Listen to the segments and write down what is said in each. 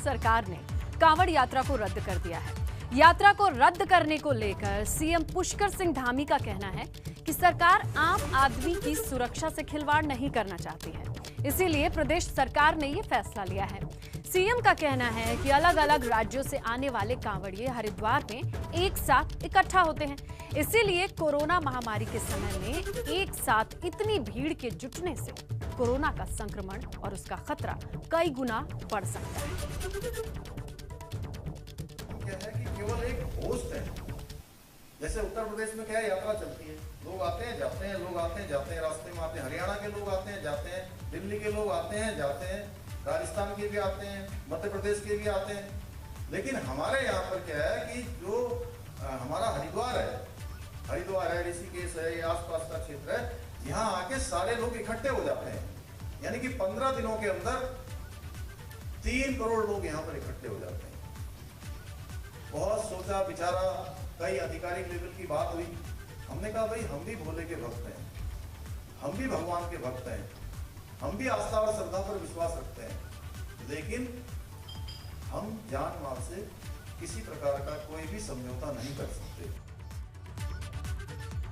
सरकार ने कांवड़ यात्रा को रद्द कर दिया है। यात्रा को रद्द करने को लेकर सीएम पुष्कर सिंह धामी का कहना है कि सरकार आम आदमी की सुरक्षा से खिलवाड़ नहीं करना चाहती है, इसीलिए प्रदेश सरकार ने ये फैसला लिया है। सीएम का कहना है कि अलग अलग राज्यों से आने वाले कांवड़िए हरिद्वार में एक साथ इकट्ठा होते हैं, इसीलिए कोरोना महामारी के समय में एक साथ इतनी भीड़ के जुटने से कोरोना का संक्रमण और उसका खतरा कई गुना बढ़ सकता है। क्या है कि केवल एक होस्ट है। जैसे उत्तर प्रदेश में क्या है, यात्रा चलती है, लोग आते हैं जाते हैं, लोग आते हैं जाते हैं, रास्ते में आते हैं, हरियाणा के लोग आते हैं जाते हैं, दिल्ली के लोग आते हैं जाते हैं, राजस्थान के भी आते हैं, मध्य प्रदेश के भी आते हैं। लेकिन हमारे यहाँ पर क्या है कि जो हमारा हरिद्वार है, ऋषिकेश है, ये आसपास का क्षेत्र है, यहाँ आके सारे लोग इकट्ठे हो जाते हैं। यानी कि 15 दिनों के अंदर 3 करोड़ लोग यहाँ पर इकट्ठे हो जाते हैं। बहुत सोचा विचारा, कई आधिकारिक लेवल की बात हुई। हमने कहा भाई हम भी भोले के भक्त हैं, हम भी भगवान के भक्त हैं, हम भी आस्था और श्रद्धा पर विश्वास रखते हैं, लेकिन हम जान माल से किसी प्रकार का कोई भी समझौता नहीं कर सकते।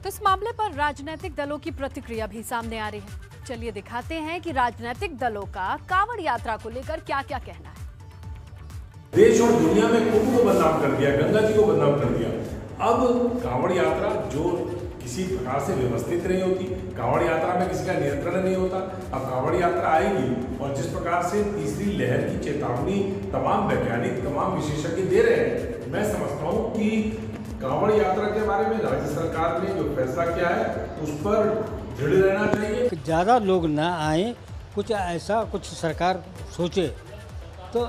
तो इस मामले पर राजनीतिक दलों की प्रतिक्रिया भी सामने आ रही है। चलिए दिखाते हैं कि राजनीतिक दलों का कांवड़ यात्रा को लेकर क्या-क्या कहना है। देश और दुनिया में कुंभ को बदनाम कर दिया, गंगा जी को बदनाम कर दिया। अब कांवड़ यात्रा जो किसी प्रकार से व्यवस्थित नहीं होती, कांवड़ यात्रा में किसी का नियंत्रण नहीं होता। अब कांवड़ यात्रा आएगी और जिस प्रकार से तीसरी लहर की चेतावनी तमाम वैज्ञानिक, तमाम विशेषज्ञ दे रहे हैं, मैं समझता हूँ कि कांवड़ यात्रा के बारे में राज्य सरकार ने जो फैसला किया है उस पर दृढ़ रहना चाहिए। ज़्यादा लोग ना आए, कुछ ऐसा कुछ सरकार सोचे तो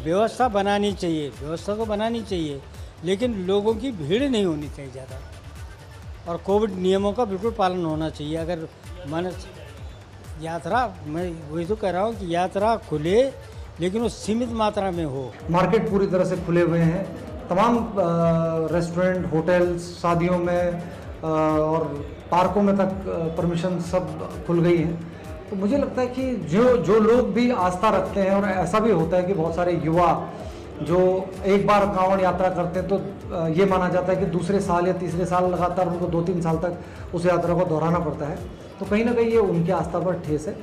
व्यवस्था बनानी चाहिए, व्यवस्था तो बनानी चाहिए, लेकिन लोगों की भीड़ नहीं होनी चाहिए ज़्यादा, और कोविड नियमों का बिल्कुल पालन होना चाहिए। अगर मन यात्रा, मैं वही तो कह रहा हूँ कि यात्रा खुले लेकिन वो सीमित मात्रा में हो। मार्केट पूरी तरह से खुले हुए हैं, तमाम रेस्टोरेंट, होटल्स, शादियों में और पार्कों में तक परमिशन सब खुल गई हैं। तो मुझे लगता है कि जो लोग भी आस्था रखते हैं, और ऐसा भी होता है कि बहुत सारे युवा जो एक बार कांवड़ यात्रा करते हैं तो ये माना जाता है कि दूसरे साल या तीसरे साल लगातार उनको 2-3 साल तक उस यात्रा को दोहराना पड़ता है, तो कहीं ना कहीं ये उनकी आस्था पर ठेस है।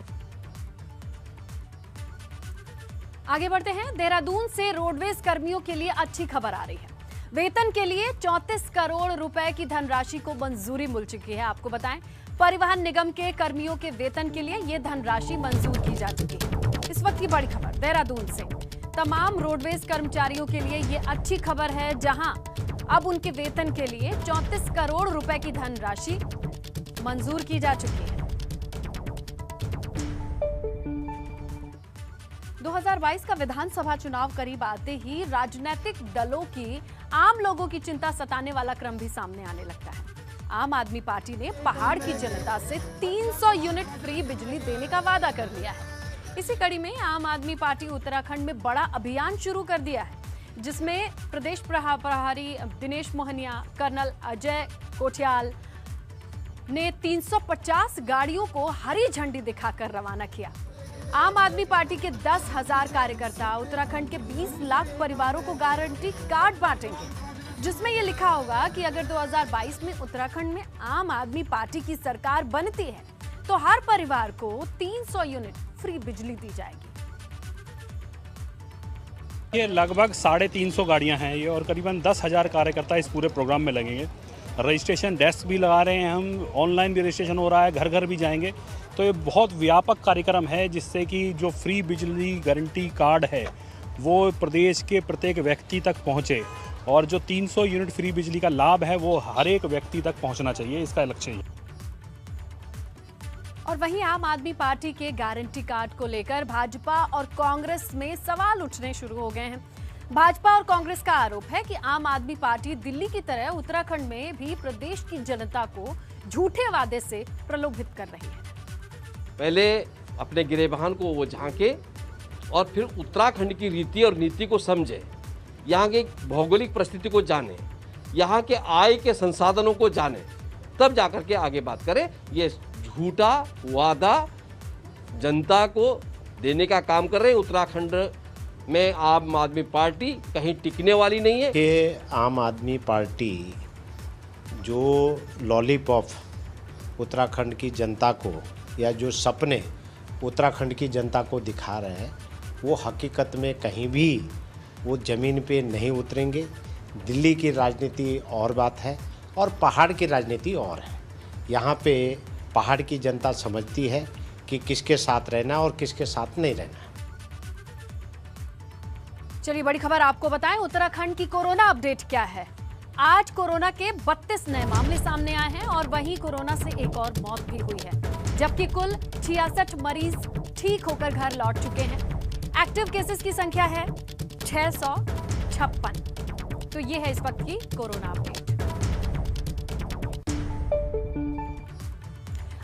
आगे बढ़ते हैं। देहरादून से रोडवेज कर्मियों के लिए अच्छी खबर आ रही है। वेतन के लिए 34 करोड़ रुपए की धनराशि को मंजूरी मिल चुकी है। आपको बताएं, परिवहन निगम के कर्मियों के वेतन के लिए यह धनराशि मंजूर की जा चुकी है। इस वक्त की बड़ी खबर देहरादून से। तमाम रोडवेज कर्मचारियों के लिए यह अच्छी खबर है, जहां अब उनके वेतन के लिए 34 करोड़ रुपए की धनराशि मंजूर की जा चुकी है। 2022 का विधानसभा चुनाव करीब आते ही राजनीतिक दलों की आम लोगों की चिंता सताने वाला क्रम भी सामने आने लगता है। आम आदमी पार्टी ने पहाड़ की जनता से 300 यूनिट फ्री बिजली देने का वादा कर लिया है। इसी कड़ी में आम आदमी पार्टी उत्तराखंड में बड़ा अभियान शुरू कर दिया है, जिसमें प्रदेश प्रभारी दिनेश मोहनिया, कर्नल अजय कोठियाल ने 350 गाड़ियों को हरी झंडी दिखाकर रवाना किया। आम आदमी पार्टी के 10,000 कार्यकर्ता उत्तराखंड के 20 लाख परिवारों को गारंटी कार्ड बांटेंगे, जिसमें यह लिखा होगा कि अगर 2022 में उत्तराखंड में आम आदमी पार्टी की सरकार बनती है तो हर परिवार को 300 यूनिट फ्री बिजली दी जाएगी। ये लगभग 350 गाड़ियां हैं ये, और करीबन 10,000 कार्यकर्ता इस पूरे प्रोग्राम में लगेंगे। रजिस्ट्रेशन डेस्क भी लगा रहे हैं हम, ऑनलाइन भी रजिस्ट्रेशन हो रहा है, घर घर भी जाएंगे। तो ये बहुत व्यापक कार्यक्रम है, जिससे कि जो फ्री बिजली गारंटी कार्ड है वो प्रदेश के प्रत्येक व्यक्ति तक पहुँचे, और जो 300 यूनिट फ्री बिजली का लाभ है वो हर एक व्यक्ति तक पहुँचना चाहिए, इसका लक्ष्य है। और वहीं आम आदमी पार्टी के गारंटी कार्ड को लेकर भाजपा और कांग्रेस में सवाल उठने शुरू हो गए हैं। भाजपा और कांग्रेस का आरोप है कि आम आदमी पार्टी दिल्ली की तरह उत्तराखंड में भी प्रदेश की जनता को झूठे वादे से प्रलोभित कर रही है। पहले अपने गिरेबान को वो झांके और फिर उत्तराखंड की रीति और नीति को समझे, यहाँ की भौगोलिक परिस्थिति को जाने, यहाँ के आय के संसाधनों को जाने, तब जाकर के आगे बात करें। ये झूठा वादा जनता को देने का काम कर रहे हैं। उत्तराखंड में आम आदमी पार्टी कहीं टिकने वाली नहीं है। कि आम आदमी पार्टी जो लॉलीपॉप उत्तराखंड की जनता को या जो सपने उत्तराखंड की जनता को दिखा रहे हैं वो हकीकत में कहीं भी वो ज़मीन पे नहीं उतरेंगे। दिल्ली की राजनीति और बात है और पहाड़ की राजनीति और है। यहाँ पे पहाड़ की जनता समझती है कि किसके साथ रहना और किसके साथ नहीं रहना। चलिए बड़ी खबर आपको बताएं, उत्तराखंड की कोरोना अपडेट क्या है। आज कोरोना के 32 नए मामले सामने आए हैं और वहीं कोरोना से एक और मौत भी हुई है, जबकि कुल 66 मरीज ठीक होकर घर लौट चुके हैं। एक्टिव केसेस की संख्या है 656। तो ये है इस वक्त की कोरोना अपडेट।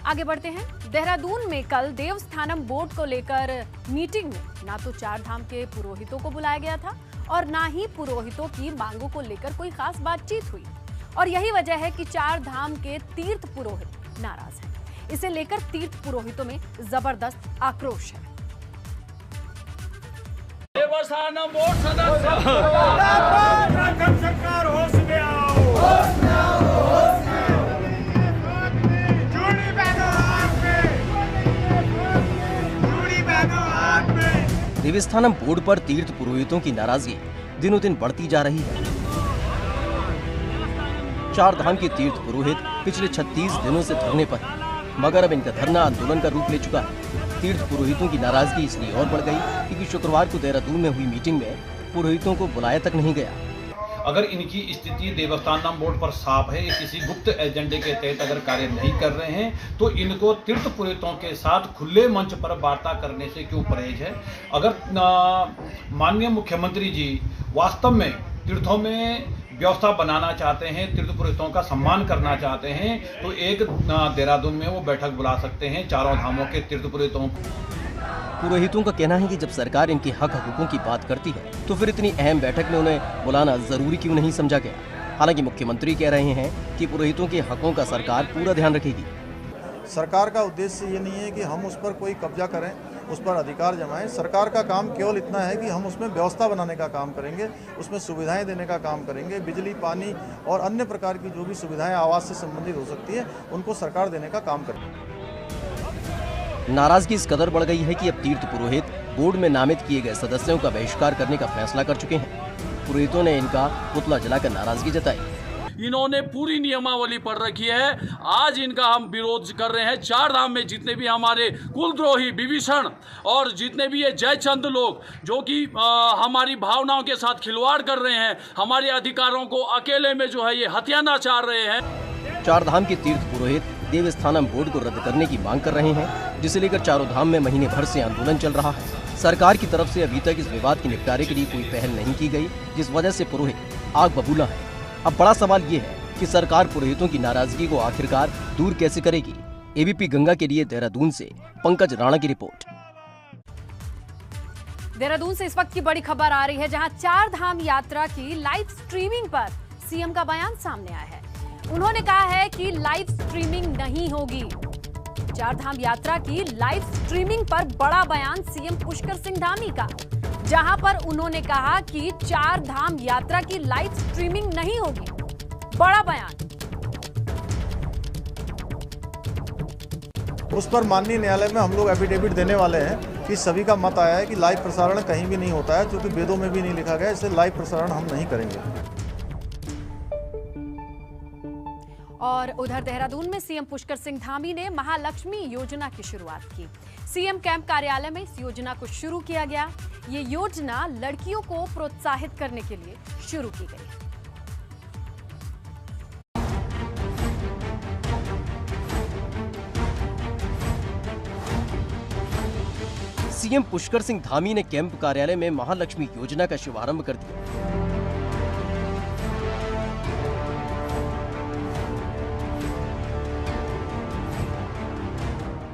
आगे बढ़ते हैं। देहरादून में कल देवस्थानम बोर्ड को लेकर मीटिंग में ना तो चार धाम के पुरोहितों को बुलाया गया था और ना ही पुरोहितों की मांगों को लेकर कोई खास बातचीत हुई। और यही वजह है कि चार धाम के तीर्थ पुरोहित नाराज हैं। इसे लेकर तीर्थ पुरोहितों में जबरदस्त आक्रोश है। देवस्थानम बोर्ड सदस्य सरकार होश में आओ। देवस्थानम बोर्ड पर तीर्थ पुरोहितों की नाराजगी दिनों दिन बढ़ती जा रही है। चार धाम के तीर्थ पुरोहित पिछले 36 दिनों से धरने पर हैं, मगर अब इनका धरना आंदोलन का रूप ले चुका है। तीर्थ पुरोहितों की नाराजगी इसलिए और बढ़ गई क्योंकि शुक्रवार को देहरादून में हुई मीटिंग में पुरोहितों को बुलाया तक नहीं गया। अगर इनकी स्थिति देवस्थानम बोर्ड पर साफ है, किसी गुप्त एजेंडे के तहत अगर कार्य नहीं कर रहे हैं तो इनको तीर्थ पुरोहितों के साथ खुले मंच पर वार्ता करने से क्यों परहेज है। अगर माननीय मुख्यमंत्री जी वास्तव में तीर्थों में व्यवस्था बनाना चाहते हैं, तीर्थ पुरोहितों का सम्मान करना चाहते हैं, तो एक देहरादून में वो बैठक बुला सकते हैं चारों धामों के तीर्थ पुरोहितों को। पुरोहितों का कहना है कि जब सरकार इनके हक हकूकों की बात करती है तो फिर इतनी अहम बैठक में उन्हें बुलाना जरूरी क्यों नहीं समझा गया। हालांकि मुख्यमंत्री कह रहे हैं कि पुरोहितों के हकों का सरकार पूरा ध्यान रखेगी। सरकार का उद्देश्य ये नहीं है कि हम उस पर कोई कब्जा करें, उस पर अधिकार जमाएं। सरकार का काम केवल इतना है कि हम उसमें व्यवस्था बनाने का काम करेंगे, उसमें सुविधाएं देने का काम करेंगे। बिजली, पानी और अन्य प्रकार की जो भी सुविधाएं आवास से संबंधित हो सकती है उनको सरकार देने का काम करेगी। नाराजगी इस कदर बढ़ गई है कि अब तीर्थ पुरोहित बोर्ड में नामित किए गए सदस्यों का बहिष्कार करने का फैसला कर चुके हैं। पुरोहितों ने इनका पुतला जलाकर नाराजगी जताई। इन्होंने पूरी नियमावली पढ़ रखी है, आज इनका हम विरोध कर रहे हैं। चार धाम में जितने भी हमारे कुलद्रोही विभीषण और जितने भी ये जयचंद लोग जो कि हमारी भावनाओं के साथ खिलवाड़ कर रहे हैं, हमारे अधिकारों को अकेले में जो है ये हथियाना चाह रहे हैं। चार धाम के तीर्थ पुरोहित देवस्थानम बोर्ड को रद्द करने की मांग कर रहे हैं, जिसे लेकर चारों धाम में महीने भर से आंदोलन चल रहा है। सरकार की तरफ से अभी तक इस विवाद के निपटारे के लिए कोई पहल नहीं की गई, जिस वजह से पुरोहित आग बबूला है। अब बड़ा सवाल ये है कि सरकार पुरोहितों की नाराजगी को आखिरकार दूर कैसे करेगी। एबीपी गंगा के लिए देहरादून से पंकज राणा की रिपोर्ट। देहरादून से इस वक्त की बड़ी खबर आ रही है, जहां चार धाम यात्रा की लाइव स्ट्रीमिंग पर सीएम का बयान सामने आया है। उन्होंने कहा है कि लाइव स्ट्रीमिंग नहीं होगी। चार धाम यात्रा की लाइव स्ट्रीमिंग पर बड़ा बयान सीएम पुष्कर सिंह धामी का, जहां पर उन्होंने कहा कि चार धाम यात्रा की लाइव स्ट्रीमिंग नहीं होगी। बड़ा बयान। उस पर माननीय न्यायालय में हम लोग एफिडेविट देने वाले हैं कि सभी का मत आया है कि लाइव प्रसारण कहीं भी नहीं होता है, क्योंकि वेदों में भी नहीं लिखा गया, इसलिए लाइव प्रसारण हम नहीं करेंगे। और उधर देहरादून में सीएम पुष्कर सिंह धामी ने महालक्ष्मी योजना की शुरुआत की। सीएम कैंप कार्यालय में इस योजना को शुरू किया गया। ये योजना लड़कियों को प्रोत्साहित करने के लिए शुरू की गई। सीएम पुष्कर सिंह धामी ने कैंप कार्यालय में महालक्ष्मी योजना का शुभारंभ कर दिया।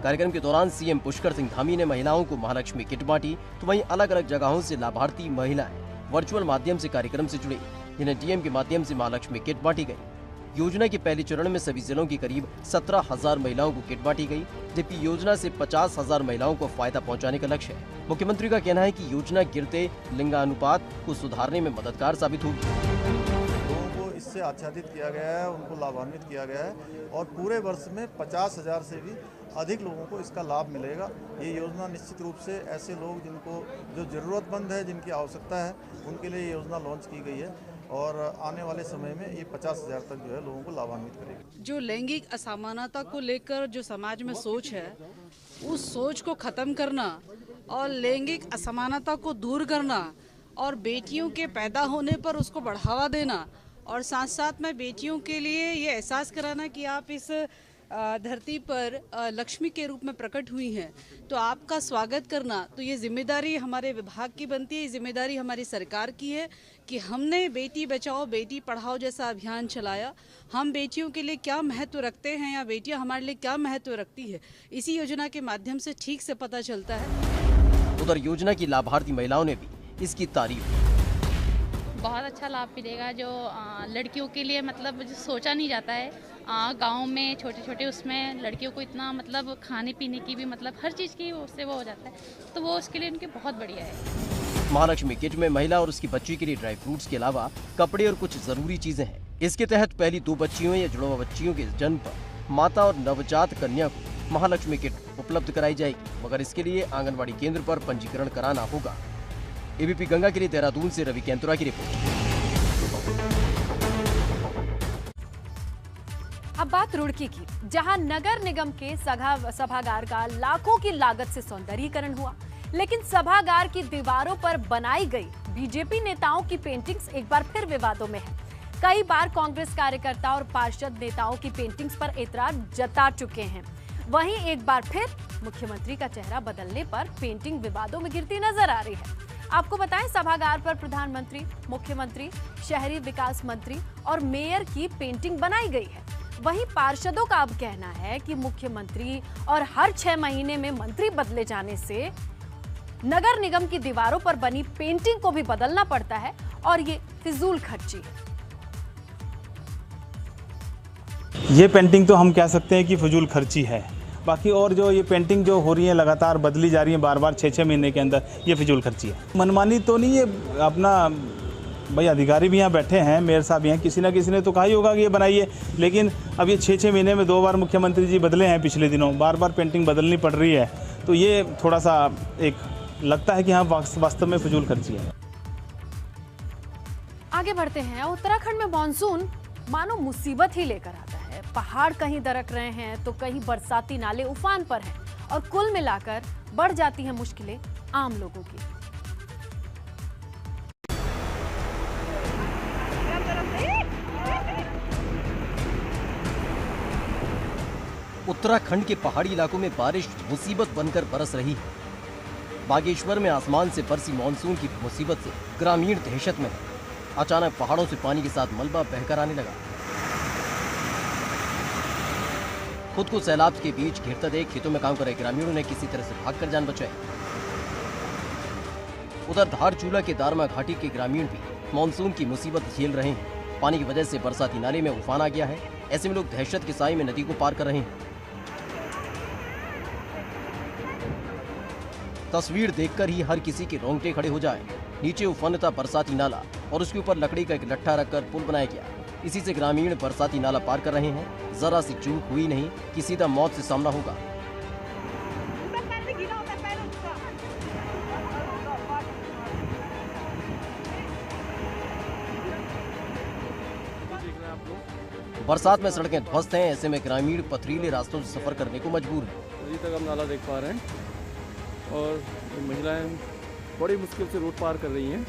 कार्यक्रम के दौरान सीएम पुष्कर सिंह धामी ने महिलाओं को महालक्ष्मी किट बांटी, तो वहीं अलग अलग जगहों से लाभार्थी महिलाएं वर्चुअल माध्यम से कार्यक्रम से जुड़ी, जिन्हें डीएम के माध्यम से महालक्ष्मी किट बांटी गई। योजना के पहले चरण में सभी जिलों की करीब 17,000 महिलाओं को किट बांटी गई, जबकि योजना से 50,000 महिलाओं को फायदा पहुंचाने का लक्ष्य है। मुख्यमंत्री का कहना है कि योजना गिरते लिंगानुपात को सुधारने में मददगार साबित होगी। लोगों को इससे आच्छादित किया गया है, उनको लाभान्वित किया गया है और पूरे वर्ष में 50,000 से भी अधिक लोगों को इसका लाभ मिलेगा। ये योजना निश्चित रूप से ऐसे लोग जिनको जो ज़रूरतमंद है, जिनकी आवश्यकता है, उनके लिए ये योजना लॉन्च की गई है और आने वाले समय में ये 50,000 तक जो है लोगों को लाभान्वित करेगी। जो लैंगिक असमानता को लेकर जो समाज में सोच है, उस सोच को ख़त्म करना और लैंगिक असमानता को दूर करना और बेटियों के पैदा होने पर उसको बढ़ावा देना और साथ साथ में बेटियों के लिए ये एहसास कराना कि आप इस धरती पर लक्ष्मी के रूप में प्रकट हुई हैं, तो आपका स्वागत करना, तो ये जिम्मेदारी हमारे विभाग की बनती है, ये जिम्मेदारी हमारी सरकार की है कि हमने बेटी बचाओ बेटी पढ़ाओ जैसा अभियान चलाया। हम बेटियों के लिए क्या महत्व रखते हैं या बेटियां हमारे लिए क्या महत्व रखती है, इसी योजना के माध्यम से ठीक से पता चलता है। उधर योजना की लाभार्थी महिलाओं ने भी इसकी तारीफ की। बहुत अच्छा लाभ मिलेगा जो लड़कियों के लिए मतलब जो सोचा नहीं जाता है। गांव में छोटे छोटे उसमें लड़कियों को इतना मतलब खाने पीने की भी मतलब हर चीज़ की उससे वो हो जाता है, तो वो उसके लिए उनके बहुत बढ़िया है। महालक्ष्मी किट में महिला और उसकी बच्ची के लिए ड्राई फ्रूट्स के अलावा कपड़े और कुछ जरूरी चीजें हैं। इसके तहत पहली 2 बच्चियों या जुड़वा बच्चियों के जन्म पर माता और नवजात कन्या को महालक्ष्मी किट उपलब्ध कराई जाएगी, मगर इसके लिए आंगनबाड़ी केंद्र पर पंजीकरण कराना होगा। एबीपी गंगा के लिए देहरादून से रवि कैंतुरा की रिपोर्ट। अब बात रुड़की की, जहां नगर निगम के सभागार का लाखों की लागत से सौंदर्यीकरण हुआ, लेकिन सभागार की दीवारों पर बनाई गई बीजेपी नेताओं की पेंटिंग्स एक बार फिर विवादों में है। कई बार कांग्रेस कार्यकर्ता और पार्षद नेताओं की पेंटिंग्स पर एतराज जता चुके हैं। वहीं एक बार फिर मुख्यमंत्री का चेहरा बदलने पर पेंटिंग विवादों में गिरती नजर आ रही है। आपको बताएं, सभागार पर प्रधानमंत्री, मुख्यमंत्री, शहरी विकास मंत्री और मेयर की पेंटिंग बनाई गई है। वहीं पार्षदों का अब कहना है कि मुख्यमंत्री और हर 6 महीने में मंत्री बदले जाने से नगर निगम की दीवारों पर बनी पेंटिंग को भी बदलना पड़ता है और ये फिजूल खर्ची है। ये पेंटिंग तो हम कह सकते हैं कि फजूल खर्ची है। बाकी और जो ये पेंटिंग जो हो रही है लगातार बदली जा रही है बार बार 6-6 महीने के अंदर, ये फिजूल खर्ची है। मनमानी तो नहीं, ये अपना भाई अधिकारी भी यहाँ बैठे हैं, मेयर साहब भी हैं, किसी ना किसी ने तो कहा ही होगा कि ये बनाइए, लेकिन अब ये 6-6 महीने में 2 बार मुख्यमंत्री जी बदले हैं पिछले दिनों, बार बार पेंटिंग बदलनी पड़ रही है, तो ये थोड़ा सा एक लगता है कि हाँ वास्तव में फिजूल खर्ची है। आगे बढ़ते हैं। उत्तराखंड में मानसून मानो मुसीबत ही लेकर आता है। पहाड़ कहीं दरक रहे हैं तो कहीं बरसाती नाले उफान पर हैं और कुल मिलाकर बढ़ जाती हैं मुश्किलें आम लोगों की। उत्तराखंड के पहाड़ी इलाकों में बारिश मुसीबत बनकर बरस रही है। बागेश्वर में आसमान से बरसी मानसून की मुसीबत से ग्रामीण दहशत में है। अचानक पहाड़ों से पानी के साथ मलबा बहकर आने लगा। खुद को सैलाब के बीच घिरता देख खेतों में काम कर रहे ग्रामीणों ने किसी तरह से भागकर जान बचाई। उधर धारचूला के दारमा घाटी के ग्रामीण भी मानसून की मुसीबत झेल रहे हैं। पानी की वजह से बरसाती नाले में उफान आ गया है। ऐसे में लोग दहशत के साए में नदी को पार कर रहे हैं। तस्वीर देखकर ही हर किसी के रोंगटे खड़े हो जाए। नीचे उफानता बरसाती नाला और उसके ऊपर लकड़ी का एक लट्ठा रखकर पुल बनाया गया। इसी से ग्रामीण बरसाती नाला पार कर रहे हैं। जरा सी चूक हुई नहीं कि सीधा मौत से सामना होगा। बरसात में सड़कें ध्वस्त हैं। ऐसे में ग्रामीण पथरीले रास्तों से सफर करने को मजबूर हैं। अभी तक हम नाला देख पा रहे हैं और महिलाएं बड़ी मुश्किल से रोड पार कर रही हैं,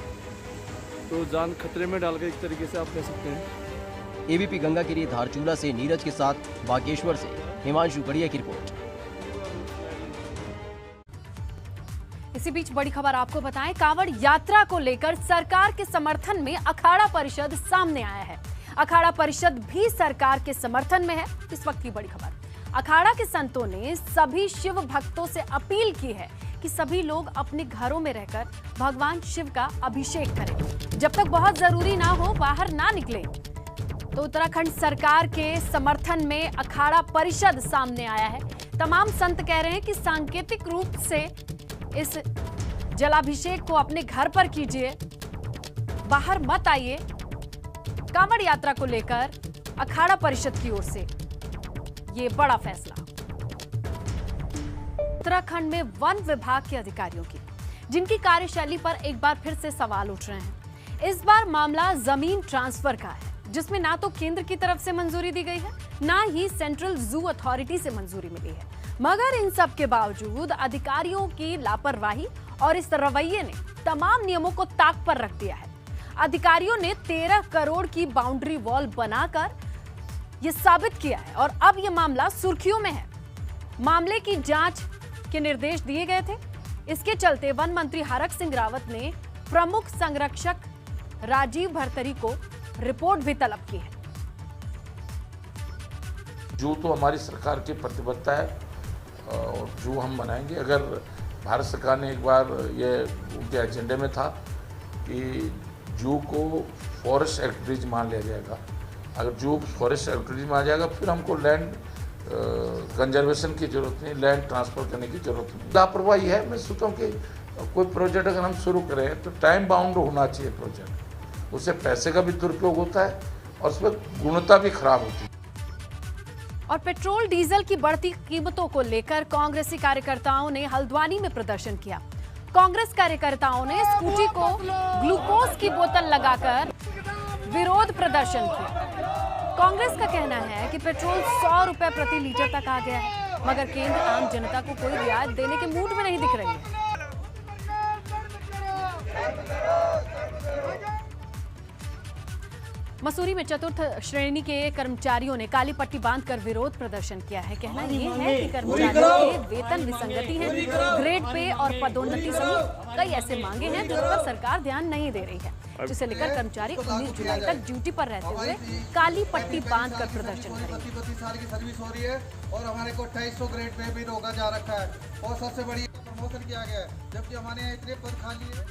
तो जान खतरे में डाल के एक तरीके से आप कह सकते हैं। एबीपी गंगा के लिए धारचूला से नीरज के साथ बागेश्वर से हिमांशु गढ़िया की रिपोर्ट। इसी बीच बड़ी खबर आपको बताएं, कांवड़ यात्रा को लेकर सरकार के समर्थन में अखाड़ा परिषद सामने आया है। अखाड़ा परिषद भी सरकार के समर्थन में है। इस वक्त की बड़ी खबर, अखाड़ा के संतों ने सभी शिव भक्तों से अपील की है कि सभी लोग अपने घरों में रहकर भगवान शिव का अभिषेक करें। जब तक बहुत जरूरी ना हो बाहर ना निकलें। तो उत्तराखंड सरकार के समर्थन में अखाड़ा परिषद सामने आया है। तमाम संत कह रहे हैं कि सांकेतिक रूप से इस जलाभिषेक को अपने घर पर कीजिए, बाहर मत आइए। कांवड़ यात्रा को लेकर अखाड़ा परिषद की ओर से ये बड़ा फैसला। उत्तराखंड में वन विभाग के अधिकारियों की जिनकी कार्यशैली पर एक बार फिर से सवाल उठ रहे हैं। इस बार मामला जमीन ट्रांसफर का है, जिसमें ना तो केंद्र की तरफ से मंजूरी दी गई है, ना ही सेंट्रल जू अथॉरिटी से मंजूरी मिली है। मगर इन सब के बावजूद अधिकारियों की लापरवाही और इस रवैये ने तमाम नियमों को ताक पर रख दिया है। अधिकारियों ने 13 करोड़ की बाउंड्री वॉल बनाकर यह साबित किया है और अब यह मामला सुर्खियों में है। मामले की जांच के निर्देश दिए गए थे। इसके चलते वन मंत्री हरक सिंह रावत ने प्रमुख संरक्षक राजीव भरतरी को रिपोर्ट भी तलब की है। जू तो हमारी सरकार की प्रतिबद्धता है और जू हम बनाएंगे। अगर भारत सरकार ने एक बार ये उनके एजेंडे में था कि जू को फॉरेस्ट एक्टिविटीज मान लिया जाएगा। अगर जू फॉरेस्ट एक्टिविटीज में आ जाएगा फिर हमको लैंड कंजर्वेशन की जरूरत नहीं, लैंड ट्रांसफर करने की जरूरत नहीं। लापरवाही है। मैं सोचता हूँ कि कोई प्रोजेक्ट अगर हम शुरू करें तो टाइम बाउंड होना चाहिए प्रोजेक्ट। उससे पैसे का भी दुरुपयोग होता है और उसमें गुणवत्ता भी खराब होती है। और पेट्रोल डीजल की बढ़ती कीमतों को लेकर कांग्रेसी कार्यकर्ताओं ने हल्द्वानी में प्रदर्शन किया। कांग्रेस कार्यकर्ताओं ने स्कूटी को ग्लूकोज की बोतल लगाकर विरोध प्रदर्शन किया। कांग्रेस का कहना है कि पेट्रोल 100 रुपए प्रति लीटर तक आ गया है, मगर केंद्र आम जनता को कोई रियायत देने के मूड में नहीं दिख रही है। मसूरी में चतुर्थ श्रेणी के कर्मचारियों ने काली पट्टी बांधकर विरोध प्रदर्शन किया है। कहना यह है कि कर्मचारियों के वेतन विसंगति है, ग्रेड पे और पदोन्नति सहित कई ऐसे मांगे हैं जिन पर सरकार ध्यान नहीं दे रही है, जिसे लेकर कर्मचारी 19 जुलाई तक ड्यूटी पर रहते हुए काली पट्टी बांधकर प्रदर्शन करेंगे। 25 साल की सर्विस हो रही है और हमारे को 2800 ग्रेड पे भी रोका जा रखा है और सबसे बड़ी प्रमोशन किया गया है, जबकि हमारे यहाँ इतने पद खाली है।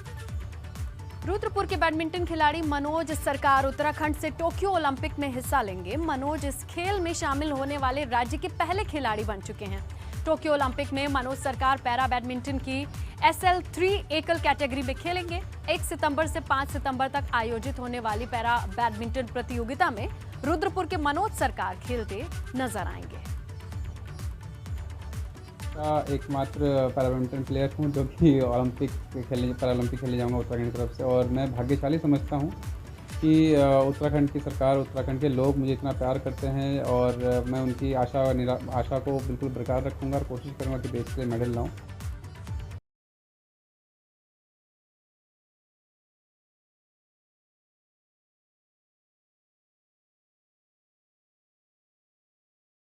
रुद्रपुर के बैडमिंटन खिलाड़ी मनोज सरकार उत्तराखंड से टोक्यो ओलंपिक में हिस्सा लेंगे। मनोज इस खेल में शामिल होने वाले राज्य के पहले खिलाड़ी बन चुके हैं। टोक्यो ओलंपिक में मनोज सरकार पैरा बैडमिंटन की SL3 एकल कैटेगरी में खेलेंगे। 1 सितंबर से 5 सितंबर तक आयोजित होने वाली पैरा बैडमिंटन प्रतियोगिता में रुद्रपुर के मनोज सरकार खेलते नजर आएंगे। एकमात्र पैरा बैडमिंटन प्लेयर हूं जो कि पैरालंपिक खेलने जाऊंगा उत्तराखंड की तरफ से, और मैं भाग्यशाली समझता हूं कि उत्तराखंड की सरकार, उत्तराखंड के लोग मुझे इतना प्यार करते हैं और मैं उनकी आशा को बिल्कुल बरकरार रखूंगा और कोशिश करूंगा कि देश के लिए मेडल लाऊं।